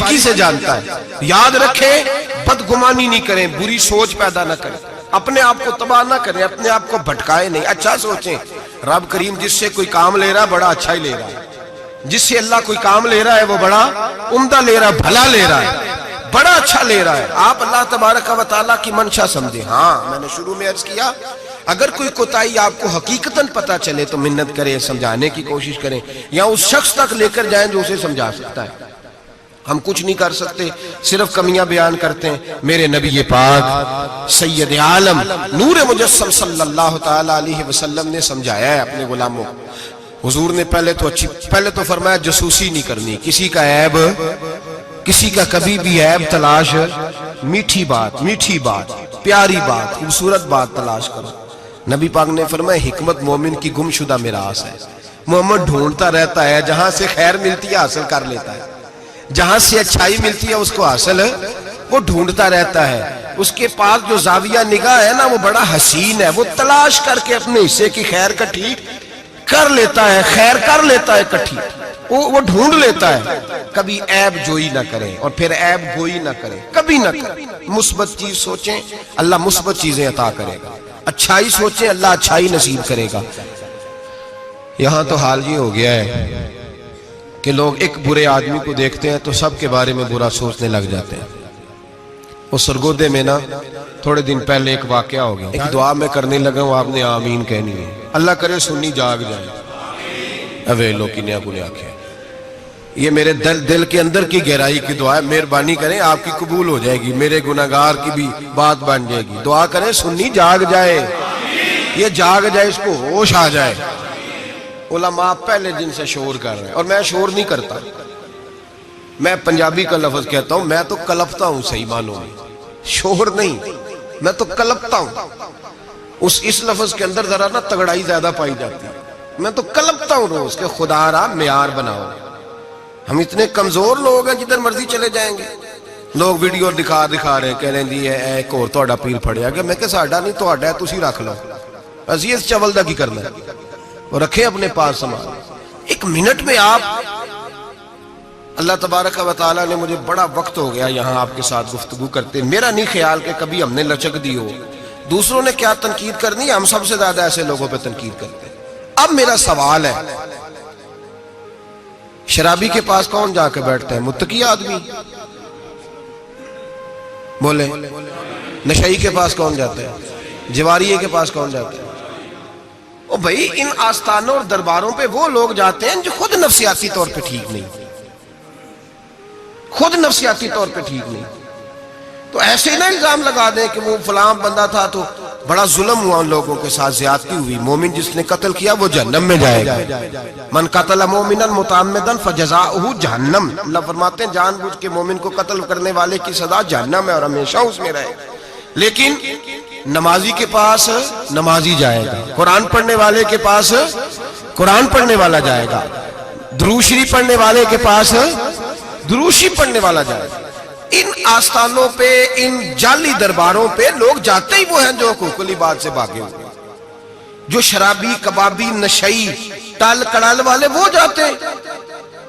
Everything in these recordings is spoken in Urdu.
باریکی سے جانتا ہے. یاد رکھیں بدگمانی نہیں کریں, بری سوچ پیدا نہ کریں, اپنے آپ کو تباہ نہ کریں, اپنے آپ کو بھٹکائیں نہیں. اچھا سوچیں رب کریم جس سے کوئی کام لے رہا ہے بڑا اچھا ہی لے رہا ہے, جس سے اللہ کوئی کام لے رہا ہے وہ بڑا عمدہ لے رہا ہے, بھلا لے رہا ہے, بڑا اچھا لے رہا ہے. آپ اللہ تبارک و تعالیٰ کی منشا سمجھیں. ہاں میں نے شروع میں عرض کیا اگر کوئی کوتاہی آپ کو حقیقتاً پتا چلے تو منت کریں, سمجھانے کی کوشش کریں, یا اس شخص تک لے کر جائیں جو اسے سمجھا سکتا ہے. ہم کچھ نہیں کر سکتے, صرف کمیاں بیان کرتے ہیں. میرے نبی پاک سید عالم نور مجسم صلی اللہ تعالی علیہ وسلم نے سمجھایا ہے اپنے غلاموں کو. حضور نے پہلے تو فرمایا جاسوسی نہیں کرنی, کسی کا عیب, کسی کا کبھی بھی عیب تلاش, میٹھی بات, پیاری بات, خوبصورت بات تلاش کرو. نبی پاک نے فرمایا حکمت مومن کی گم شدہ میراث ہے. محمد ڈھونڈتا رہتا ہے, جہاں سے خیر ملتی ہے حاصل کر لیتا ہے, جہاں سے اچھائی ملتی ہے اس کو حاصل وہ ڈھونڈتا رہتا ہے. اس کے پاس جو زاویہ نگاہ ہے نا وہ بڑا حسین ہے, وہ تلاش کر کے اپنے حصے کی خیر کٹھی کر لیتا ہے, خیر کر لیتا ہے کٹھی, وہ ڈھونڈ لیتا ہے. کبھی عیب جوئی نہ کریں اور پھر عیب گوئی نہ کریں, کبھی نہ کریں. مثبت چیز سوچیں اللہ مثبت چیزیں عطا کرے گا, اچھائی سوچیں اللہ اچھائی نصیب کرے گا. یہاں تو حال یہ ہو گیا ہے کہ لوگ ایک برے آدمی کو دیکھتے ہیں تو سب کے بارے میں برا سوچنے لگ جاتے ہیں. وہ سرگودے میں نا تھوڑے دن پہلے ایک واقعہ ہو گیا, ایک دعا میں کرنے لگا ہوں, آپ نے آمین کہنی ہے. اللہ کرے سنی جاگ جائے. اویلو کی نیا بنے آنکھیں, یہ میرے دل کے اندر کی گہرائی کی دعا ہے, مہربانی کریں آپ کی قبول ہو جائے گی, میرے گناہگار کی بھی بات بن جائے گی. دعا کریں سنی جاگ جائے, یہ جاگ جائے, اس کو ہوش آ جائے. علماء پہلے دن سے شور کر رہے ہیں, اور میں شور نہیں کرتا, میں پنجابی کا لفظ کہتا ہوں, میں تو کلپتا ہوں. صحیح معنوں میں شور نہیں, میں تو کلپتا ہوں. اس لفظ کے اندر ذرا نا تگڑائی زیادہ پائی جاتی ہے. میں تو کلپتا ہوں روز کہ خدا را معیار بناؤ. ہم اتنے کمزور لوگ ہیں, جدھر مرضی چلے جائیں گے لوگ ویڈیو دکھا رہے, کہہ رہے ہیں ایک اور تہاڈا پیر پھڑیا گیا. میں کہ ساڈا نہیں تہاڈا ہے, تسی رکھ لو, اسی اس چول دا کی کرنا ہے, اور رکھیں اپنے پاس سامان. ایک منٹ میں آپ, اللہ تبارک و تعالیٰ نے مجھے بڑا وقت ہو گیا یہاں آپ کے ساتھ گفتگو کرتے, میرا نہیں خیال کہ کبھی ہم نے لچک دی ہو. دوسروں نے کیا تنقید کرنی ہے, ہم سب سے زیادہ ایسے لوگوں پہ تنقید کرتے ہیں. اب میرا سوال ہے, شرابی کے پاس کون جا کے بیٹھتا ہے؟ متقی آدمی. بولے نشئی کے پاس کون جاتا ہے؟ جواریے کے پاس کون جاتا ہے؟ او بھائی ان آستانوں اور درباروں پہ وہ لوگ جاتے ہیں جو خود نفسیاتی طور پہ ٹھیک نہیں, خود نفسیاتی طور پہ ٹھیک نہیں. تو ایسے نہ الزام لگا دیں کہ وہ فلاں بندہ تھا تو بڑا ظلم ہوا ان لوگوں کے ساتھ, زیادتی ہوئی. مومن جس نے قتل کیا وہ جہنم میں جائے گا. من قتل مومنا متعمدا فجزاؤہ جہنم. اللہ فرماتے ہیں جان بوجھ کے مومن کو قتل کرنے والے کی سزا جہنم ہے اور ہمیشہ اس میں رہے. لیکن نمازی کے پاس نمازی جائے گا, قرآن پڑھنے والے کے پاس قرآن پڑھنے والا جائے گا, درود شریف پڑھنے والے کے پاس درود شریف پڑھنے والا جائے گا. ان آستانوں پہ, ان جعلی درباروں پہ لوگ جاتے ہی وہ ہیں جو حقوق العباد سے بھاگے ہوئے, جو شرابی, کبابی, نشئی, ٹال کڑال والے وہ جاتے ہیں.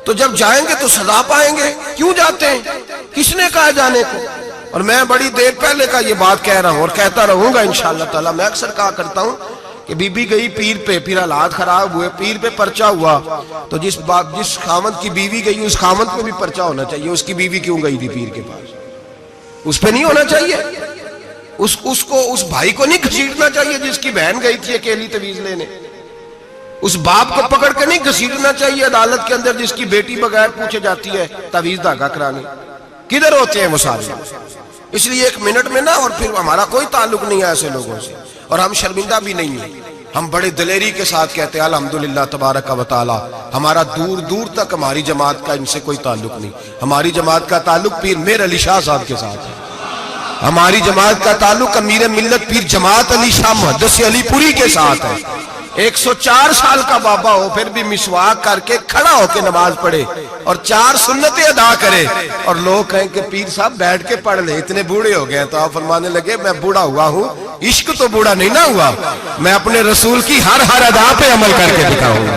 تو جب جائیں گے تو سزا پائیں گے. کیوں جاتے ہیں؟ کس نے کہا جانے کو؟ اور میں بڑی دیر پہلے کا یہ بات کہہ رہا ہوں اور کہتا رہوں گا انشاءاللہ تعالی. میں اکثر کہا کرتا ہوں کہ بی بی گئی پیر پہ, پھر حالات خراب ہوئے, پیر پہ پرچہ ہوا, تو جس خامد کی بیوی گئی اس خامد پہ بھی پرچہ ہونا چاہیے. اس کی بیوی کیوں گئی تھی پیر کے پاس؟ اس پہ نہیں ہونا چاہیے. اس بھائی کو نہیں گھسیٹنا چاہیے جس کی بہن گئی تھی اکیلی تویز لینے. اس باپ کو پکڑ کے نہیں گھسیٹنا چاہیے عدالت کے اندر جس کی بیٹی بغیر پوچھے جاتی ہے تویز دھاگا کرانے. کدھر ہوتے ہیں وہ سارے؟ اس لیے ایک منٹ میں نا, اور پھر ہمارا کوئی تعلق نہیں ہے ایسے لوگوں سے, اور ہم شرمندہ بھی نہیں ہیں. ہم بڑے دلیری کے ساتھ کہتے ہیں الحمدللہ تبارک و تعالی ہمارا دور دور تک ہماری جماعت کا ان سے کوئی تعلق نہیں. ہماری جماعت کا تعلق پیر میر علی شاہ صاحب کے ساتھ ہے. ہماری جماعت کا تعلق امیر ملت پیر جماعت علی شاہ محدث علی پوری کے ساتھ ہے. 104 سال کا بابا ہو پھر بھی مسواک کر کے کھڑا ہو کے نماز پڑھے اور 4 سنتیں ادا کرے, اور لوگ کہیں کہ پیر صاحب بیٹھ کے پڑھ لے, اتنے بوڑھے ہو گئے. تو آپ فرمانے لگے میں بوڑھا ہوا ہوں, عشق تو بوڑھا نہیں نہ ہوا, میں اپنے رسول کی ہر ادا پہ عمل کر کے دکھاؤں گا.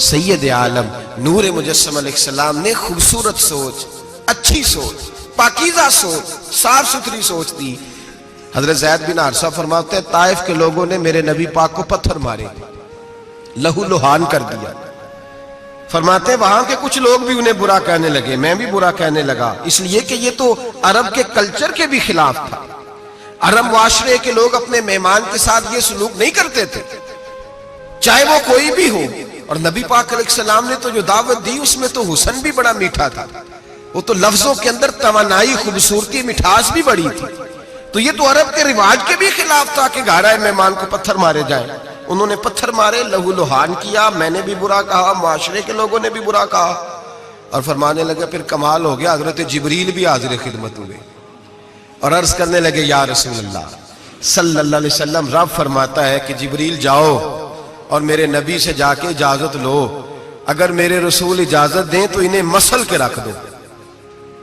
سید عالم نور مجسم علیہ السلام نے خوبصورت سوچ، اچھی سوچ، پاکیزہ سوچ، صاف ستھری سوچ دی۔ حضرت زید بن حارثہ فرماتے ہیں طائف کے لوگوں نے میرے نبی پاک کو پتھر مارے، لہو لہان کر دیا۔ فرماتے ہیں وہاں کے کچھ لوگ بھی انہیں برا کہنے لگے، میں بھی برا کہنے لگا، اس لیے کہ یہ تو عرب کے کلچر کے بھی خلاف تھا۔ عرب معاشرے کے لوگ اپنے مہمان کے ساتھ یہ سلوک نہیں کرتے تھے، چاہے وہ کوئی بھی ہو۔ اور نبی پاک علیہ السلام نے تو جو دعوت دی اس میں تو حسن بھی بڑا میٹھا تھا، وہ تو لفظوں کے اندر توانائی، خوبصورتی، مٹھاس بھی بڑی تھی۔ تو یہ تو عرب کے رواج کے بھی خلاف تھا کہ گھر مہمان کو پتھر مارے جائیں۔ انہوں نے پتھر مارے، لہو لہان کیا، میں نے بھی برا کہا، معاشرے کے لوگوں نے بھی برا کہا، اور فرمانے لگے پھر کمال ہو گیا، حضرت جبریل بھی حاضر خدمت ہوئے اور عرض کرنے لگے یا رسول اللہ صلی اللہ علیہ وسلم، رب فرماتا ہے کہ جبریل جاؤ اور میرے نبی سے جا کے اجازت لو، اگر میرے رسول اجازت دیں تو انہیں مسل کے رکھ دو،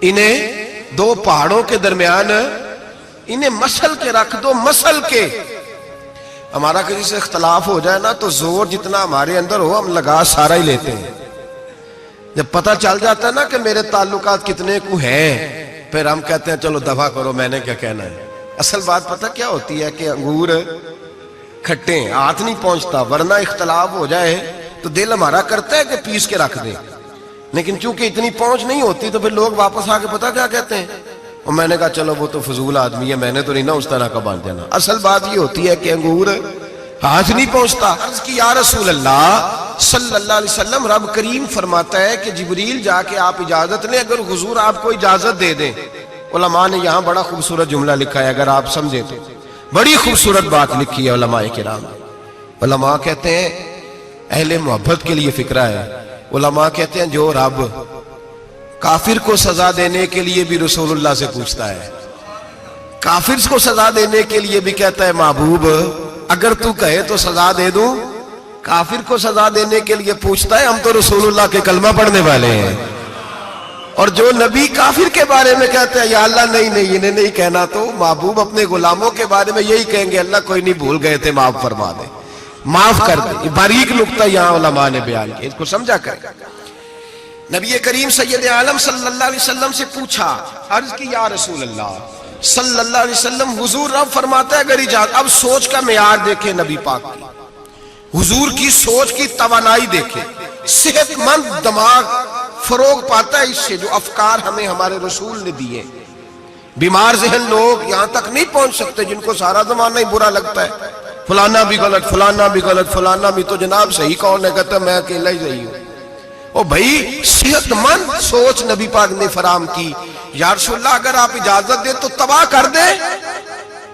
انہیں دو پہاڑوں کے درمیان انہیں مسل کے رکھ دو، مسل کے۔ ہمارا کسی سے اختلاف ہو جائے نا تو زور جتنا ہمارے اندر ہو ہم لگا سارا ہی لیتے ہیں، جب پتہ چل جاتا ہے نا کہ میرے تعلقات کتنے کو ہیں پھر ہم کہتے ہیں چلو دفع کرو، میں نے کیا کہنا ہے۔ اصل بات پتہ کیا ہوتی ہے کہ انگور کھٹے ہیں، ہاتھ نہیں پہنچتا، ورنہ اختلاف ہو جائے تو دل ہمارا کرتا ہے کہ پیس کے رکھ دیں، لیکن چونکہ اتنی پہنچ نہیں ہوتی تو پھر لوگ واپس آ کے پتہ کیا کہتے ہیں، اور میں نے کہا چلو وہ تو فضول آدمی ہے، میں نے تو نہیں نا اس طرح کا باندھ دینا۔ اصل بات یہ ہوتی ہے کہ انگور ہاتھ نہیں پہنچتا۔ عرض کی یا رسول اللہ صلی اللہ علیہ وسلم، رب کریم فرماتا ہے کہ جبریل جا کے آپ اجازت لیں، اگر حضور آپ کو اجازت دے دیں۔ علماء نے یہاں بڑا خوبصورت جملہ لکھا ہے، اگر آپ سمجھیں تو بڑی خوبصورت بات لکھی ہے علماء کرام۔ علماء کہتے ہیں، اہل محبت کے لیے فکرہ ہے، علماء کہتے ہیں جو رب کافر کو سزا دینے کے لیے بھی رسول اللہ سے پوچھتا ہے، کافر کو سزا دینے کے لیے بھی کہتا ہے محبوب اگر تو کہے تو سزا دے دوں، کافر کو سزا دینے کے لیے پوچھتا ہے۔ ہم تو رسول اللہ کے کلمہ پڑھنے والے ہیں، اور جو نبی کافر کے بارے میں کہتے ہیں یا اللہ نہیں انہیں نہیں کہنا، تو محبوب اپنے غلاموں کے بارے میں یہی کہیں گے اللہ کوئی نہیں، بھول گئے تھے، معاف فرما دے، معاف کر دے۔ یہ باریک نکتہ یہاں علماء نے بیان کیا، اس کو سمجھا کریں۔ نبی کریم سید عالم صلی اللہ علیہ وسلم سے پوچھا، عرض کی یا رسول اللہ صلی اللہ علیہ وسلم، حضور رب فرماتا ہے اگر اجازت، اب سوچ کا معیار دیکھیں نبی پاک کی، حضور کی سوچ کی توانائی دیکھیں، صحت مند دماغ فروغ پاتا ہے اس سے، جو افکار ہمیں ہمارے رسول نے دیے۔ بیمار ذہن لوگ یہاں تک نہیں پہنچ سکتے جن کو سارا زمانہ ہی برا لگتا ہے، فلانا بھی غلط، فلانا بھی غلط، فلانا بھی، تو جناب صحیح کون ہے؟ کہتا میں اکیلا ہی صحیح ہوں۔ او بھائی صحت مند سوچ نبی پاک نے فراہم کی، یا رسول اللہ اگر آپ اجازت دیں تو تباہ کر دیں،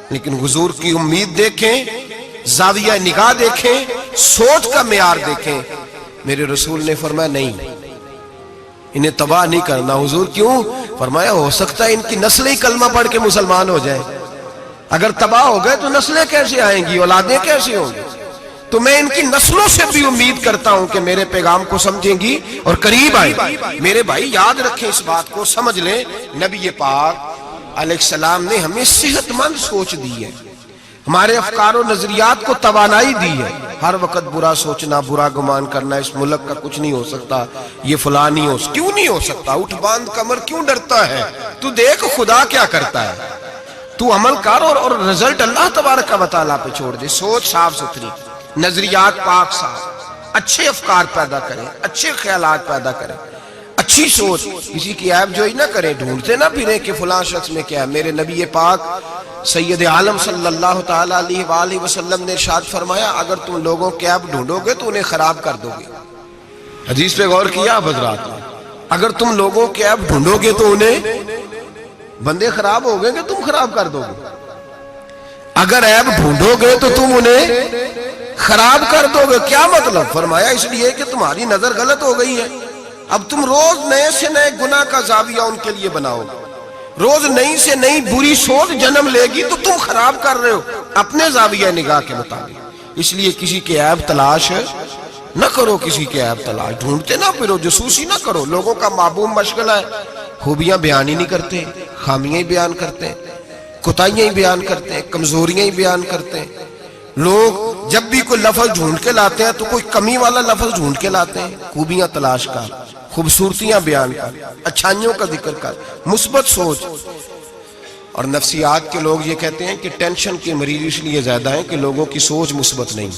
لیکن حضور کی امید دیکھیں، زاویہ نگاہ دیکھیں، سوچ کا معیار دیکھیں۔ میرے رسول نے فرمایا نہیں، انہیں تباہ نہیں کرنا۔ حضور کیوں؟ فرمایا ہو سکتا ہے ان کی نسلیں ہی کلمہ پڑھ کے مسلمان ہو جائیں، اگر تباہ ہو گئے تو نسلیں کیسے آئیں گی، اولادیں کیسے ہوں گی؟ تو میں ان کی نسلوں سے بھی امید کرتا ہوں کہ میرے پیغام کو سمجھیں گی اور قریب آئیں۔ میرے بھائی یاد رکھیں اس بات کو، سمجھ لیں نبی پاک علیہ السلام نے ہمیں صحت مند سوچ دی ہے، ہمارے افکار و نظریات کو توانائی دی ہے۔ ہر وقت برا سوچنا، برا گمان کرنا، اس ملک کا کچھ نہیں ہو سکتا، یہ فلاں نہیں ہو سکتا، کیوں نہیں ہو سکتا؟ اٹھ باندھ کمر کیوں ڈرتا ہے؟ تو دیکھ خدا کیا کرتا ہے، تو عمل کر اور رزلٹ اللہ تبارک و تعالیٰ پہ چھوڑ دے۔ سوچ صاف ستھری، نظریات پاک صاف، اچھے افکار پیدا کریں، اچھے خیالات پیدا کریں، اچھی سوچ، کسی کی عیب جوئی نہ کریں، ڈھونڈتے نہ پھریں کہ فلاں شخص میں کیا ہے۔ میرے نبی پاک سید عالم صلی اللہ تعالیٰ علیہ وآلہ وسلم نے ارشاد فرمایا اگر تم لوگوں کی عیب ڈھونڈو گے تو انہیں خراب کر دو گے۔ حدیث پہ غور کیا حضرات نے؟ اگر تم لوگوں کی عیب ڈھونڈو گے تو انہیں، بندے خراب ہو گئے کہ تم خراب کر دو گے؟ اگر عیب ڈھونڈو گے تو تم انہیں خراب کر دو گے۔ کیا مطلب؟ فرمایا اس لیے کہ تمہاری نظر غلط ہو گئی ہے، اب تم روز نئے سے نئے گناہ کا زاویہ ان کے لیے بناؤ گے، روز نئی سے نئی بری سوچ جنم لے گی تو تم خراب کر رہے ہو اپنے زاویہ نگاہ کے مطابق۔ اس لیے کسی کے عیب تلاش نہ کرو، کسی کے عیب تلاش ڈھونڈتے نہ پھرو، جاسوسی نہ کرو۔ لوگوں کا معبوم مشغلہ ہے خوبیاں بیان ہی نہیں کرتے، خامیاں ہی بیان کرتے ہیں، کوتاہیاں ہی بیان کرتے ہیں، کمزوریاں ہی بیان کرتے ہیں۔ لوگ جب بھی کوئی لفظ ڈھونڈ کے لاتے ہیں تو کوئی کمی والا لفظ ڈھونڈ کے لاتے ہیں، خوبیاں تلاش کر، خوبصورتیاں بیان کر، اچھائیوں کا ذکر کر، مثبت سوچ۔ اور نفسیات کے لوگ یہ کہتے ہیں کہ ٹینشن کے مریض اس لیے زیادہ ہیں کہ لوگوں کی سوچ مثبت نہیں،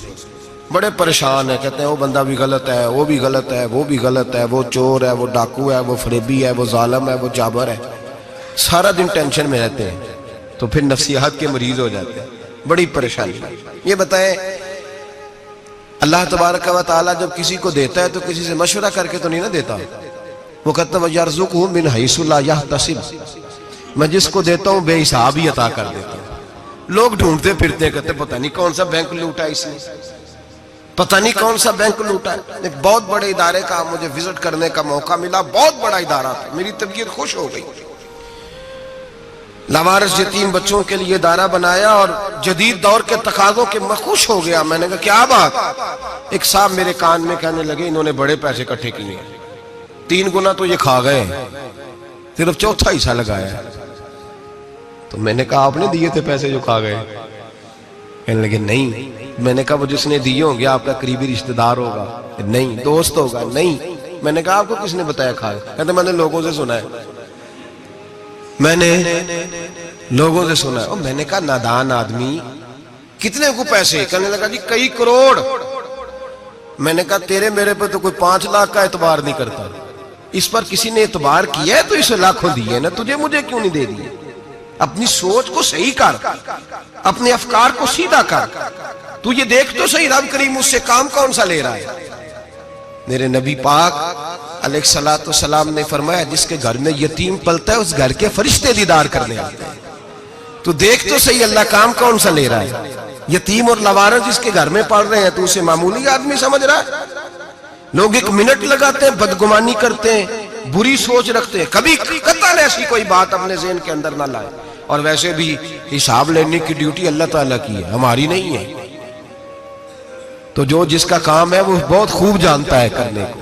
بڑے پریشان ہیں، کہتے ہیں وہ بندہ بھی غلط ہے، وہ بھی غلط ہے، وہ بھی غلط ہے، وہ چور ہے، وہ ڈاکو ہے، وہ فریبی ہے، وہ ظالم ہے، وہ جابر ہے، سارا دن ٹینشن میں رہتے ہیں، تو پھر نفسیات کے مریض ہو جاتے ہیں، بڑی پریشانی۔ یہ بتائیں اللہ تبارک و تعالیٰ جب کسی کو دیتا ہے تو کسی سے مشورہ کر کے تو نہیں نہ دیتا، وہ کہتا ہے وَيَرْزُقْهُ مِنْ حَيْثُ لَا يَحْتَسِبُ، میں جس کو دیتا ہوں بے حساب ہی عطا کر دیتا ہوں۔ لوگ ڈھونڈتے پھرتے ہیں، کہتے ہیں پتہ نہیں کون سا بینک لوٹا اس نے، پتہ نہیں کون سا بینک لوٹا ہے۔ ایک بہت بڑے ادارے کا مجھے وزٹ کرنے کا موقع ملا، بہت بڑا ادارہ تھا، میری طبیعت خوش ہو گئی۔ لاوارث یتیم بچوں کے لیے ادارہ بنایا اور جدید دور کے تقاضوں کے میں خوش ہو گیا۔ میں نے کہا کیا بات؟ ایک صاحب میرے کان میں کہنے لگے انہوں نے بڑے پیسے اکٹھے کیے ہیں، 3 گنا تو یہ کھا گئے، صرف چوتھا حصہ لگایا ہے۔ تو میں نے کہا آپ نے دیے تھے پیسے جو کھا گئے؟ کہنے لگے نہیں۔ میں نے کہا وہ جس نے دیے ہوں گے آپ کا قریبی رشتہ دار ہوگا؟ نہیں۔ دوست ہوگا؟ نہیں۔ میں نے کہا آپ کو کس نے بتایا کھائے؟ کہتے میں نے لوگوں سے سنا ہے، میں نے لوگوں سے سنا ہے۔ میں نے کہا نادان آدمی، کتنے کو پیسے؟ کہنے لگا جی کئی کروڑ۔ میں نے کہا تیرے میرے پہ تو کوئی 5 لاکھ کا اعتبار نہیں کرتا، اس پر کسی نے اعتبار کیا ہے تو اسے لاکھوں دیے نا، تجھے مجھے کیوں نہیں دے دیے؟ اپنی سوچ کو صحیح کر، اپنے افکار کو سیدھا کر، تو یہ دیکھ تو صحیح رب کریم اس سے کام کون سا لے رہا ہے۔ میرے نبی پاک علیہ السلام نے فرمایا جس کے گھر میں یتیم پلتا ہے اس گھر کے فرشتے دیدار کرنے آتے ہیں۔ تو دیکھ تو صحیح اللہ کام کون سا لے رہا ہے۔ یتیم اور لاوارث جس کے گھر میں پڑھ رہے ہیں تو اسے معمولی آدمی سمجھ رہا ہے؟ لوگ 1 منٹ لگاتے ہیں، بدگمانی کرتے ہیں، بری سوچ رکھتے ہیں، کبھی قطعاً ایسی کوئی بات اپنے ذہن کے اندر نہ لائے۔ اور ویسے بھی حساب لینے کی ڈیوٹی اللہ تعالیٰ کی ہے، ہماری نہیں ہے۔ تو جو جس کا کام ہے وہ بہت خوب جانتا ہے کرنے کو۔